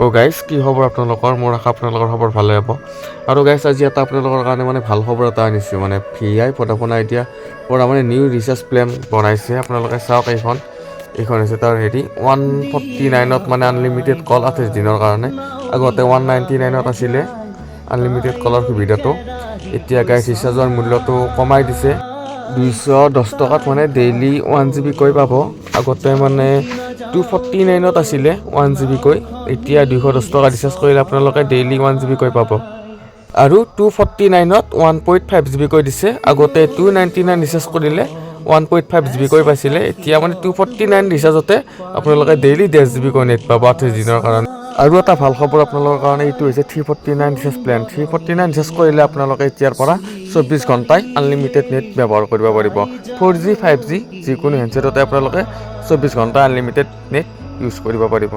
guys কি খবৰ আপোনালোকৰ মোৰ আশা আপোনালোকৰ খবৰ ভালে হ'ব আৰু গাইজ আজি এটা আপোনালোকৰ কাৰণে মানে ভাল খবৰ এটা আনিছোঁ মানে VI ভোডাফোন আইডিয়া পৰা মানে নিউ ৰিচাৰ্জ প্লেন বনাইছে আপোনালোকে চাওক এইখন হৈছে তাৰ 149ত মানে আনলিমিটেড কল 28 দিনৰ কাৰণে আগতে 199ত আছিলে আনলিমিটেড কলৰ সুবিধাটো এতিয়া গাইজ ৰিচাৰ্জৰ মূল্যটো কমাই দিছে 210 টকাত মানে ডেইলি 1 GB কৈ পাব আগতে মানে 249ত আছিলে 1 GB কৈ এতিয়া 210 টকা ৰিচাৰ্জ কৰিলে আপোনালোকে ডেইলি 1 GB কৈ পাব আৰু 249ত 1.5 GB কৈ দিছে আগতে 299 ৰিচাৰ্জ কৰিলে 1.5 GB কৈ পাইছিলে এতিয়া মানে 249 ৰিচাৰ্জতে আপোনালোকে ডেইলি 1.5 GB কৈ নেট পাব 28 দিনৰ কাৰণে আৰু এটা ভাল খবৰ আপোনালোকৰ কাৰণে এইটো হৈছে 349 ৰিচাৰ্জ প্লেন 349 ৰিচাৰ্জ কৰিলে আপোনালোকে এতিয়াৰ পৰা 24 ঘণ্টাই আনলিমিটেড নেট ব্যৱহাৰ কৰিব পাৰিব 4G 5G যিকোনো হেণ্ডছেটতে আপোনালোকে 24 ঘণ্টা আনলিমিটেড নেট ইউজ কৰিব পাৰিব